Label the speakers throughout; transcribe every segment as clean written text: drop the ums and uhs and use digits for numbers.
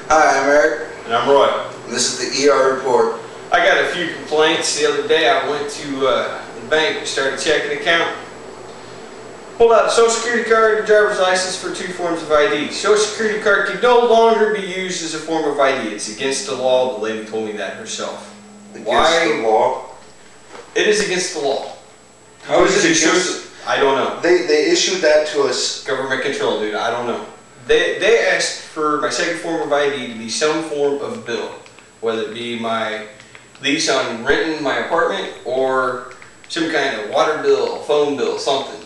Speaker 1: Hi, I'm Eric.
Speaker 2: And I'm Roy.
Speaker 1: And this is the ER report.
Speaker 2: I got a few complaints the other day. I went to the bank and started checking an account. Pulled out a social security card and a driver's license for two forms of ID. Social security card can no longer be used as a form of ID. It's against the law. The lady told me that herself.
Speaker 1: Against the law?
Speaker 2: It is against the law.
Speaker 1: How is it against?
Speaker 2: I don't know.
Speaker 1: They issued that to us.
Speaker 2: Government control, dude. I don't know. They asked for my second form of ID to be some form of bill, whether it be my lease on renting my apartment or some kind of water bill, phone bill, something.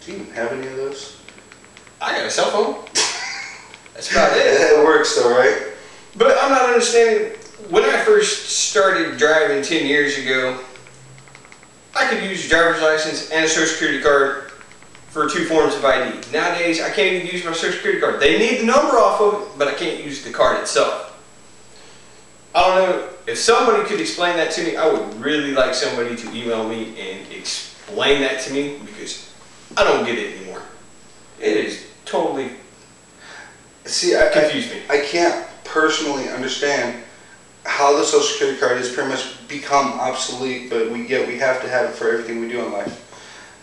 Speaker 1: Do you even have any of those?
Speaker 2: I got a cell phone. That's about it.
Speaker 1: It works though, right?
Speaker 2: But I'm not understanding. When I first started driving 10 years ago, I could use a driver's license and a social security card for two forms of ID. Nowadays, I can't even use my social security card. They need the number off of it, but I can't use the card itself. I don't know. If somebody could explain that to me, I would really like somebody to email me and explain that to me, because I don't get it anymore. It is totally confused me.
Speaker 1: I can't personally understand how the social security card has pretty much become obsolete, but yet we have to have it for everything we do in life.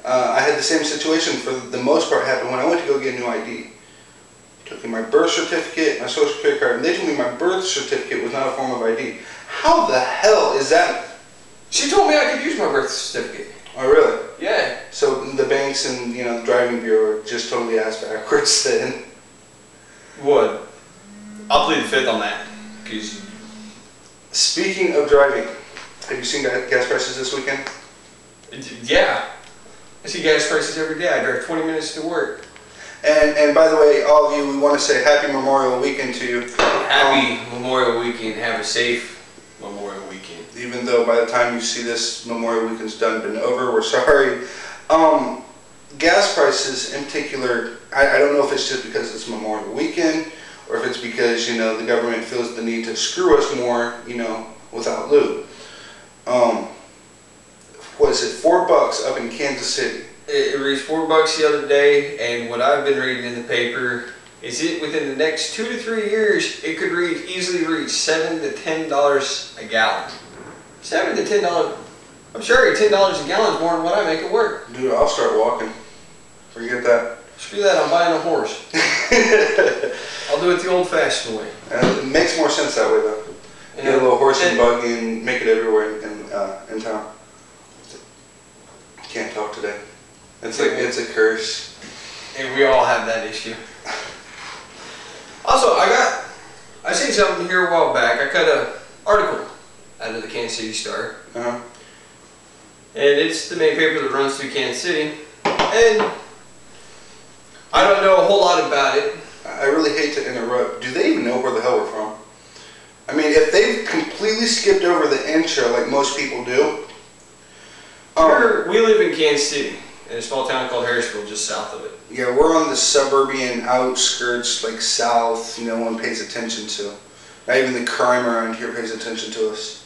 Speaker 1: I had the same situation for the most part happen when I went to go get a new ID. Took me my birth certificate, my social security card, and they told me my birth certificate was not a form of ID. How the hell is that?
Speaker 2: She told me I could use my birth certificate.
Speaker 1: Oh, really?
Speaker 2: Yeah.
Speaker 1: So the banks and the driving bureau are just totally ass backwards then.
Speaker 2: What? I'll plead the fifth on that. Cause
Speaker 1: speaking of driving, have you seen gas prices this weekend?
Speaker 2: Yeah. I see gas prices every day. I drive 20 minutes to work.
Speaker 1: And by the way, all of you, we want to say Happy Memorial Weekend to you.
Speaker 2: Happy Memorial Weekend. Have a safe Memorial Weekend.
Speaker 1: Even though by the time you see this, Memorial Weekend's been over, we're sorry. Gas prices in particular, I don't know if it's just because it's Memorial Weekend, or if it's because, the government feels the need to screw us more, without lube. What is it, $4 up in Kansas City?
Speaker 2: It reached $4 the other day, and what I've been reading in the paper is within the next 2 to 3 years, it could easily reach $7 to $10 a gallon. $7 to $10. I'm sure $10 a gallon is more than what I make at work.
Speaker 1: Dude, I'll start walking. Forget that.
Speaker 2: Screw that, I'm buying a horse. I'll do it the old-fashioned way.
Speaker 1: It makes more sense that way, though. Get a little horse and buggy and make it everywhere in town. Can't talk today. It's a curse.
Speaker 2: And we all have that issue. Also, I seen something here a while back. I cut an article out of the Kansas City Star.
Speaker 1: Uh-huh.
Speaker 2: And it's the main paper that runs through Kansas City. And I don't know a whole lot about it.
Speaker 1: I really hate to interrupt. Do they even know where the hell we're from? I mean, if they've completely skipped over the intro like most people do.
Speaker 2: We live in Kansas City, in a small town called Harrisville, just south of it.
Speaker 1: Yeah, we're on the suburban outskirts, like south, no one pays attention to. Not even the crime around here pays attention to us.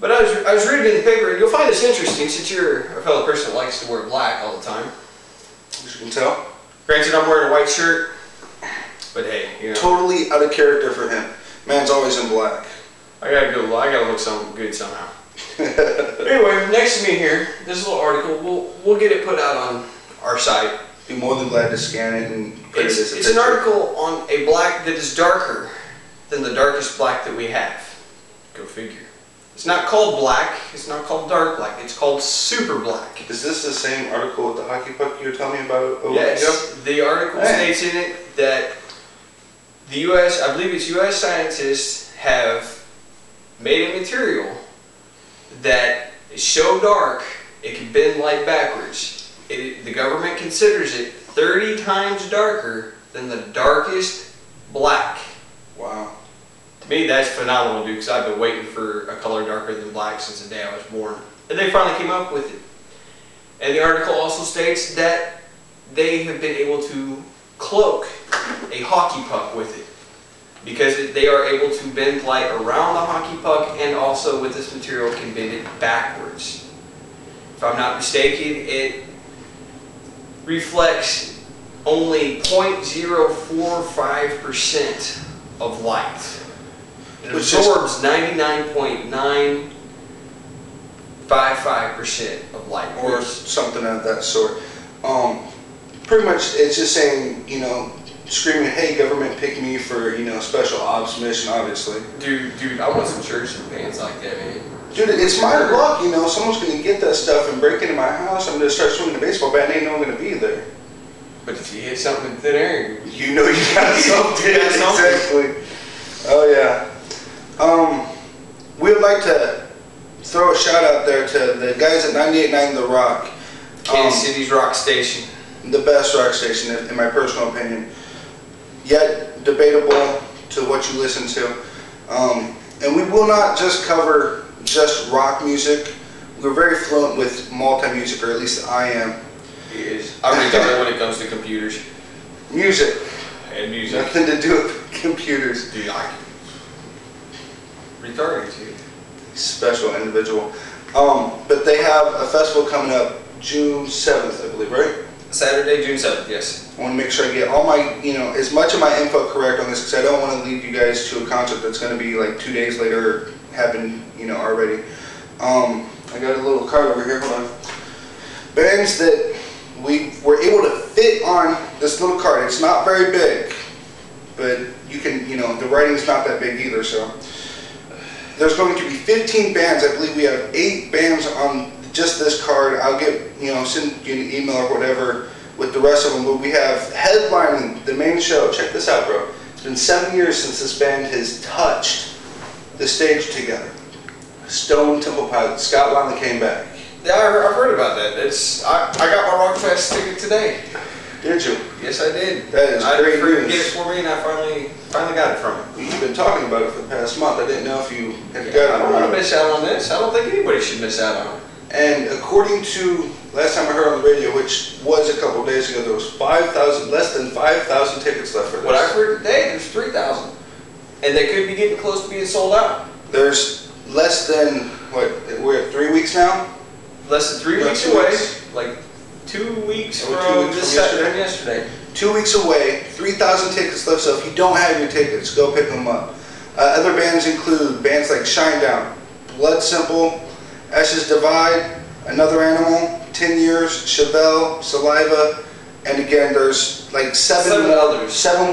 Speaker 2: But I was reading in the paper, and you'll find this interesting since you're a fellow person that likes to wear black all the time.
Speaker 1: As you can tell.
Speaker 2: Granted, I'm wearing a white shirt, but hey,
Speaker 1: Totally out of character for him. Man's always in black.
Speaker 2: I gotta look good somehow. Anyway, next to me here, this little article, we'll get it put out on our site.
Speaker 1: Be more than glad to scan it and put it as a picture.
Speaker 2: It's an article on a black that is darker than the darkest black that we have. Go figure. It's not called black, it's not called dark black, it's called super black.
Speaker 1: Is this the same article with the hockey puck you were telling me about a week ago?
Speaker 2: Yes, the article states in it that the I believe it's U.S. scientists have made a material that is so dark it can bend light backwards. The government considers it 30 times darker than the darkest black.
Speaker 1: Wow.
Speaker 2: To me, that's phenomenal, dude, because I've been waiting for a color darker than black since the day I was born. And they finally came up with it. And the article also states that they have been able to cloak a hockey puck with it, because they are able to bend light around the hockey puck, and also with this material can bend it backwards. If I'm not mistaken, it reflects only 0.045% of light. It absorbs 99.955% of light.
Speaker 1: Or something of that sort. Pretty much, it's just saying, you know, screaming, "Hey, government, pick me for, you know, special ops mission," obviously.
Speaker 2: Dude, I want some shirts and pants like that, man.
Speaker 1: Dude, it's my luck, you know. Someone's gonna get that stuff and break into my house. I'm gonna start swinging a baseball bat, and ain't no one gonna be there.
Speaker 2: But if you hit something in thin air,
Speaker 1: you know you got something. Exactly. Oh yeah. We would like to throw a shout out there to the guys at 98.9 The Rock.
Speaker 2: Kansas City's rock station.
Speaker 1: The best rock station, in my personal opinion. Yet debatable to what you listen to. And we will not just cover just rock music. We're very fluent with multi-music, or at least I am.
Speaker 2: He is. I'm retarded when it comes to computers.
Speaker 1: Music.
Speaker 2: And music.
Speaker 1: Nothing to do with computers.
Speaker 2: Dude, retarded too.
Speaker 1: Special individual. But they have a festival coming up June 7th, I believe, right?
Speaker 2: Saturday, June 7th, yes.
Speaker 1: I want to make sure I get all my, you know, as much of my info correct on this, because I don't want to lead you guys to a concert that's going to be like 2 days later or happen, you know, already. I got a little card over here, hold on. Bands that we were able to fit on this little card. It's not very big, but you can, you know, the writing's not that big either, so. There's going to be 15 bands. I believe we have 8 bands on just this card. I'll get, you know, send you an email or whatever with the rest of them. But we have headlining the main show. Check this out, bro. It's been 7 years since this band has touched the stage together. Stone Temple Pilots. Scott Wiley came back.
Speaker 2: Yeah, I've heard about that. I got my Rockfest ticket today.
Speaker 1: Did you?
Speaker 2: Yes, I did.
Speaker 1: That is great news.
Speaker 2: Get it for me, and I finally got it from him.
Speaker 1: You've been talking about it for the past month. I didn't know if you had got it.
Speaker 2: I don't want to miss out on this. I don't think anybody should miss out on it.
Speaker 1: And according to last time I heard on the radio, which was a couple of days ago, there was less than 5,000 tickets left for this.
Speaker 2: What I've heard today, there's 3,000, and they could be getting close to being sold out.
Speaker 1: There's less than we're at 3 weeks now.
Speaker 2: Less than 3 weeks away. Like 2 weeks from yesterday.
Speaker 1: 2 weeks away, 3,000 tickets left, so if you don't have your tickets, go pick them up. Other bands include bands like Shinedown, Blood Simple, Ashes Divide, Another Animal, 10 Years, Chevelle, Saliva, and again, there's like seven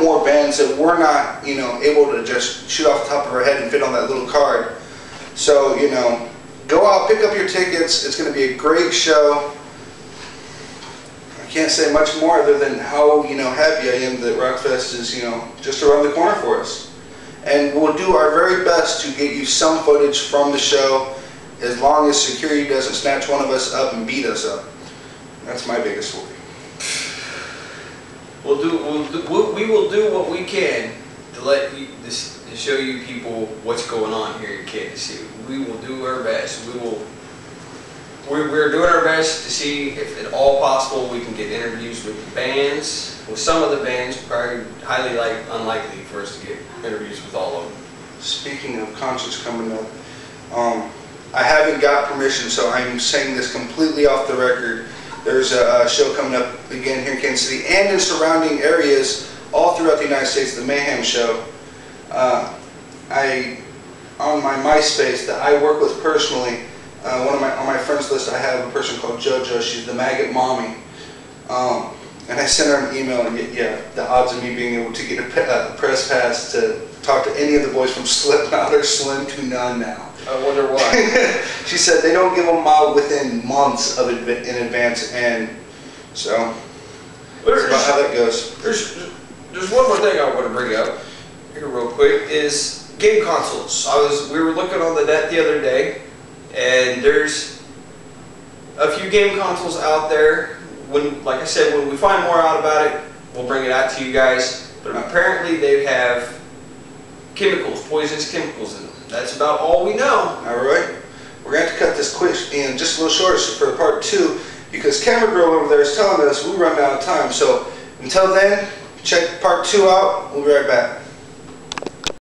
Speaker 1: more bands that we're not, you know, able to just shoot off the top of our head and fit on that little card. So, you know, go out, pick up your tickets. It's going to be a great show. I can't say much more other than how, you know, happy I am that Rockfest is, you know, just around the corner for us. And we'll do our very best to get you some footage from the show, as long as security doesn't snatch one of us up and beat us up. That's my biggest worry.
Speaker 2: We will do what we can to let you, to show you people what's going on here in Kansas City. We will do our best. We're doing our best to see if at all possible we can get interviews with the bands. With some of the bands, probably highly unlikely for us to get interviews with all of them.
Speaker 1: Speaking of concerts coming up, I haven't got permission, so I'm saying this completely off the record. There's a show coming up again here in Kansas City and in surrounding areas all throughout the United States, the Mayhem Show. On my MySpace that I work with personally, on my friends list I have a person called JoJo. She's the Maggot Mommy. And I sent her an email, and yeah, the odds of me being able to get a press pass to talk to any of the boys from Slipknot are slim to none now.
Speaker 2: I wonder why.
Speaker 1: She said they don't give them out within months of it in advance, and so that's about how that goes.
Speaker 2: There's one more thing I want to bring up here real quick is game consoles. We were looking on the net the other day, and there's a few game consoles out there. Like I said, when we find more out about it, we'll bring it out to you guys. But apparently they have chemicals, poisonous chemicals in them. That's about all we know.
Speaker 1: Alright, we're going to have to cut this quick and just a little short for part 2, because Camera Girl over there is telling us we run out of time. So until then, check part 2 out. We'll be right back.